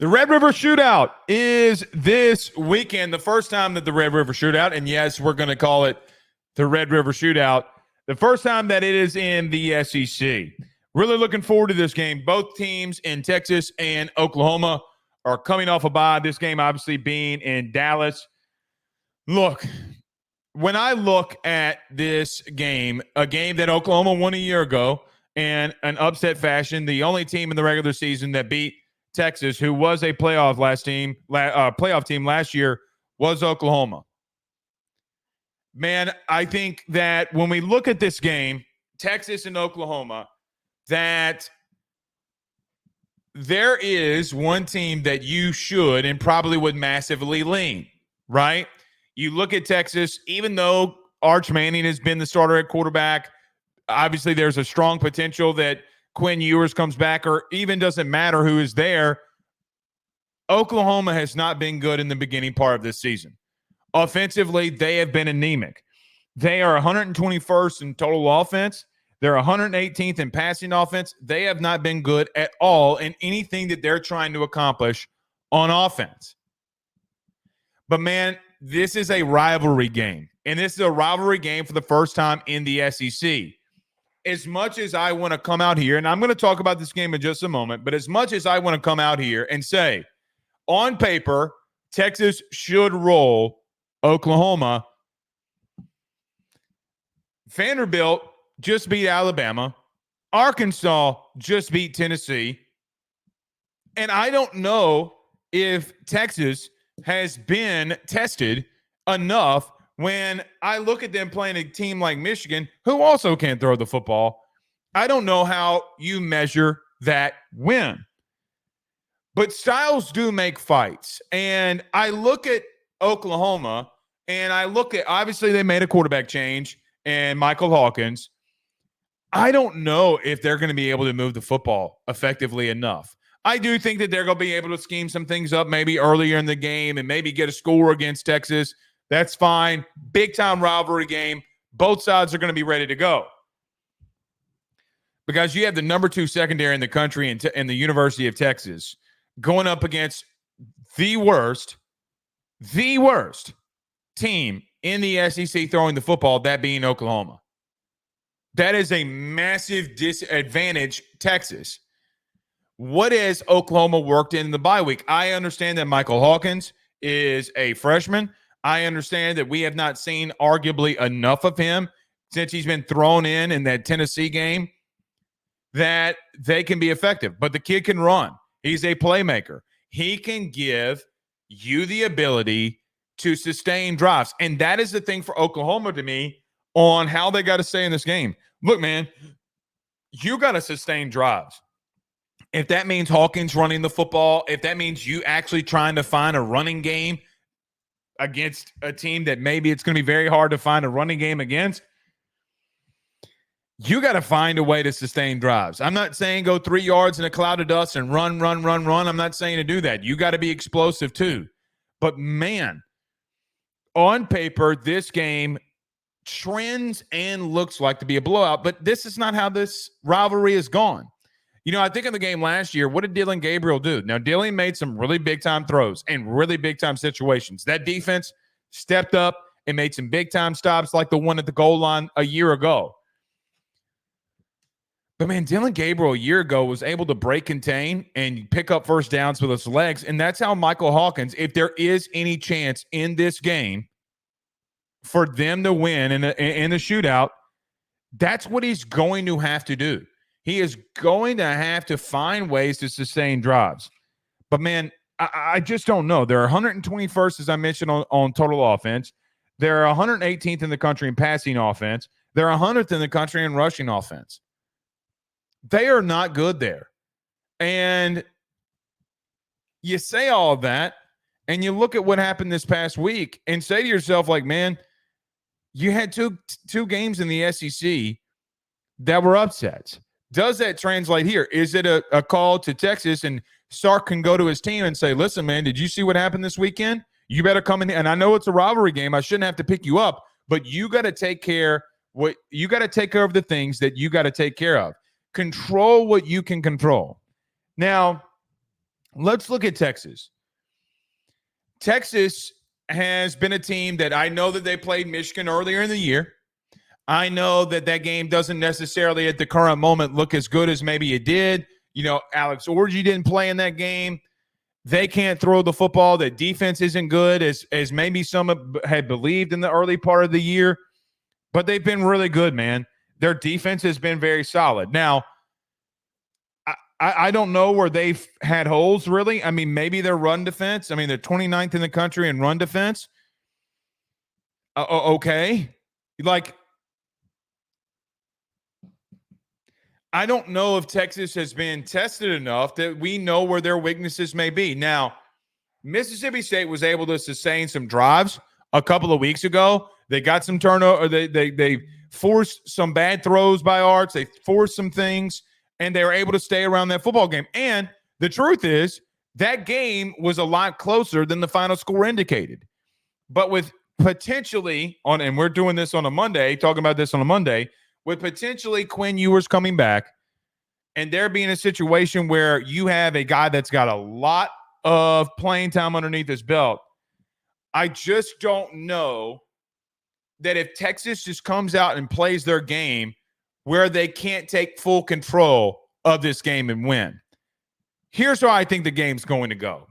The Red River Shootout is this weekend, the first time that the Red River Shootout, and yes, we're going to call it the Red River Shootout, the first time that it is in the SEC. Really looking forward to this game. Both teams in Texas and Oklahoma are coming off a bye. This game obviously being in Dallas. Look, when I look at this game, a game that Oklahoma won a year ago in an upset fashion, the only team in the regular season that beat Texas, who was a playoff team last year, was Oklahoma. Man, I think that when we look at this game, Texas and Oklahoma, that there is one team that you should and probably would massively lean, right? You look at Texas, even though Arch Manning has been the starter at quarterback, obviously there's a strong potential that Quinn Ewers comes back, or even doesn't matter who is there. Oklahoma has not been good in the beginning part of this season. Offensively, they have been anemic. They are 121st in total offense. They're 118th in passing offense. They have not been good at all in anything that they're trying to accomplish on offense. But man, this is a rivalry game. And this is a rivalry game for the first time in the SEC. As much as I want to come out here, and I'm going to talk about this game in just a moment, but as much as I want to come out here and say, on paper, Texas should roll Oklahoma, Vanderbilt just beat Alabama, Arkansas just beat Tennessee, and I don't know if Texas has been tested enough. When I look at them playing a team like Michigan, who also can't throw the football, I don't know how you measure that win. But styles do make fights. And I look at Oklahoma, and I look at, obviously they made a quarterback change, and Michael Hawkins. I don't know if they're going to be able to move the football effectively enough. I do think that they're going to be able to scheme some things up maybe earlier in the game and maybe get a score against Texas. That's fine. Big-time rivalry game. Both sides are going to be ready to go. Because you have the number 2 secondary in the country in the University of Texas going up against the worst team in the SEC throwing the football, that being Oklahoma. That is a massive disadvantage, Texas. What has Oklahoma worked in the bye week? I understand that Michael Hawkins is a freshman. I understand that we have not seen arguably enough of him since he's been thrown in that Tennessee game that they can be effective. But the kid can run. He's a playmaker. He can give you the ability to sustain drives. And that is the thing for Oklahoma to me on how they got to stay in this game. Look, man, you got to sustain drives. If that means Hawkins running the football, if that means you actually trying to find a running game against a team that maybe it's going to be very hard to find a running game against, you got to find a way to sustain drives. I'm not saying go 3 yards in a cloud of dust and run. I'm not saying to do that. You got to be explosive too. But man, on paper, this game trends and looks like to be a blowout, but this is not how this rivalry has gone. You know, I think in the game last year, what did Dylan Gabriel do? Now, Dylan made some really big-time throws and really big-time situations. That defense stepped up and made some big-time stops like the one at the goal line a year ago. But, man, Dylan Gabriel a year ago was able to break contain and pick up first downs with his legs, and that's how Michael Hawkins, if there is any chance in this game for them to win in the shootout, that's what he's going to have to do. He is going to have to find ways to sustain drives. But, man, I just don't know. They're 121st, as I mentioned, on total offense. They're 118th in the country in passing offense. They're 100th in the country in rushing offense. They are not good there. And you say all of that, and you look at what happened this past week and say to yourself, like, man, you had two games in the SEC that were upsets. Does that translate here? Is it a call to Texas and Sark can go to his team and say, listen, man, did you see what happened this weekend? You better come in. And I know it's a rivalry game. I shouldn't have to pick you up, but you got to take care of the things that you got to take care of. Control what you can control. Now, Let's look at Texas. Texas has been a team that I know that they played Michigan earlier in the year. I know that that game doesn't necessarily at the current moment look as good as maybe it did. You know, Alex Orji didn't play in that game. They can't throw the football. The defense isn't good as maybe some had believed in the early part of the year. But they've been really good, man. Their defense has been very solid. Now, I don't know where they've had holes, really. I mean, maybe their run defense. I mean, they're 29th in the country in run defense. Okay. Like, I don't know if Texas has been tested enough that we know where their weaknesses may be. Now, Mississippi State was able to sustain some drives a couple of weeks ago. They got some turnover. They forced some bad throws by Arts. They forced some things, and they were able to stay around that football game. And the truth is, that game was a lot closer than the final score indicated. But with potentially and we're doing this on a Monday, talking about this on a Monday, with potentially Quinn Ewers coming back, and there being a situation where you have a guy that's got a lot of playing time underneath his belt, I just don't know that if Texas just comes out and plays their game where they can't take full control of this game and win. Here's how I think the game's going to go.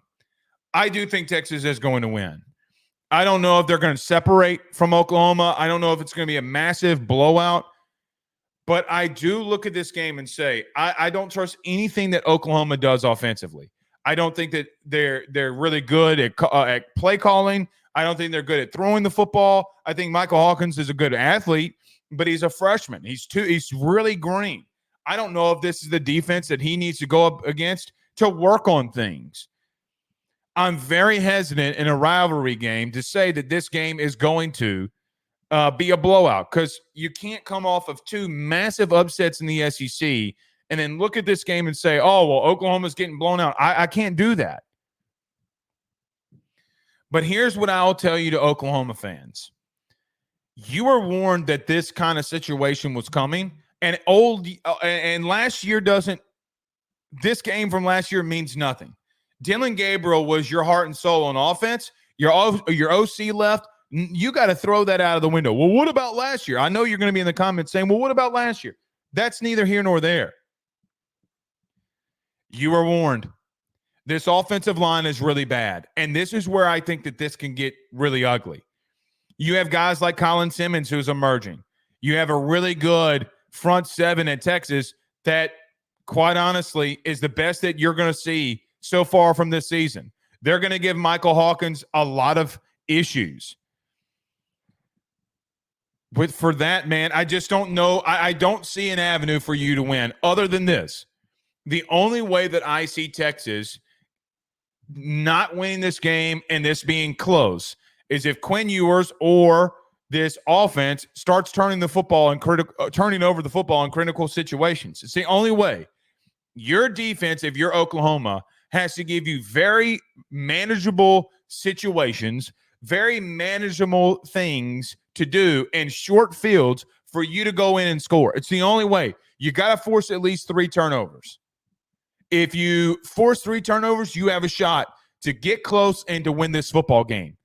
I do think Texas is going to win. I don't know if they're going to separate from Oklahoma. I don't know if it's going to be a massive blowout. But I do look at this game and say, I don't trust anything that Oklahoma does offensively. I don't think that they're really good at play calling. I don't think they're good at throwing the football. I think Michael Hawkins is a good athlete, but he's a freshman. He's really green. I don't know if this is the defense that he needs to go up against to work on things. I'm very hesitant in a rivalry game to say that this game is going to be a blowout, because you can't come off of two massive upsets in the SEC and then look at this game and say, oh, well, Oklahoma's getting blown out. I can't do that. But here's what I'll tell you to Oklahoma fans. You were warned that this kind of situation was coming, and last year this game from last year means nothing. Dillon Gabriel was your heart and soul on offense. Your OC left. You got to throw that out of the window. Well, what about last year? I know you're going to be in the comments saying, well, what about last year? That's neither here nor there. You were warned. This offensive line is really bad. And this is where I think that this can get really ugly. You have guys like Colin Simmons who's emerging. You have a really good front seven at Texas that, quite honestly, is the best that you're going to see so far from this season. They're going to give Michael Hawkins a lot of issues. But for that, man, I just don't know. I don't see an avenue for you to win other than this. The only way that I see Texas not winning this game and this being close is if Quinn Ewers or this offense starts turning over the football in critical situations. It's the only way. Your defense, if you're Oklahoma, has to give you very manageable situations, very manageable things to do in short fields for you to go in and score. It's the only way. You got to force at least 3 turnovers. If you force 3 turnovers, you have a shot to get close and to win this football game.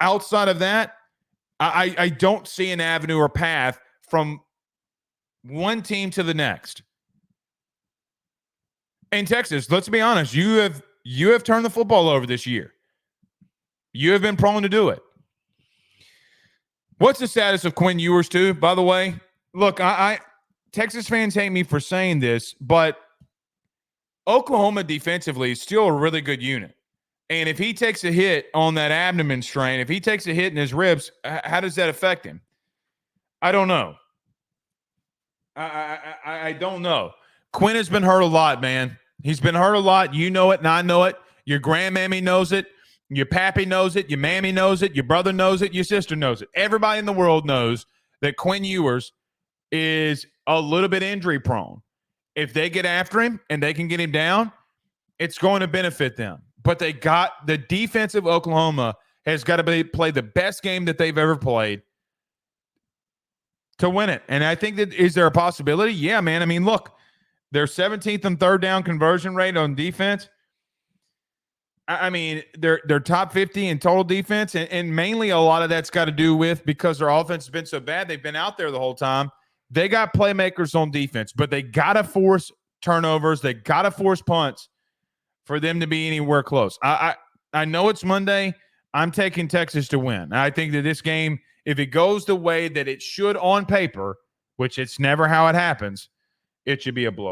Outside of that, I don't see an avenue or path from one team to the next. In Texas, let's be honest, you have turned the football over this year. You have been prone to do it. What's the status of Quinn Ewers, too, by the way? Look, Texas fans hate me for saying this, but Oklahoma defensively is still a really good unit. And if he takes a hit on that abdomen strain, if he takes a hit in his ribs, how does that affect him? I don't know. I don't know. Quinn has been hurt a lot, man. He's been hurt a lot. You know it, and I know it. Your grandmammy knows it. Your pappy knows it. Your mammy knows it. Your brother knows it. Your sister knows it. Everybody in the world knows that Quinn Ewers is a little bit injury prone. If they get after him and they can get him down, it's going to benefit them. But the defense of Oklahoma has got to play the best game that they've ever played to win it. And I think that, is there a possibility? Yeah, man. I mean, look, they're 17th and third down conversion rate on defense. I mean, they're top 50 in total defense, and mainly a lot of that's got to do with because their offense has been so bad. They've been out there the whole time. They got playmakers on defense, but they got to force turnovers. They got to force punts for them to be anywhere close. I know it's Monday. I'm taking Texas to win. I think that this game, if it goes the way that it should on paper, which it's never how it happens, it should be a blowout.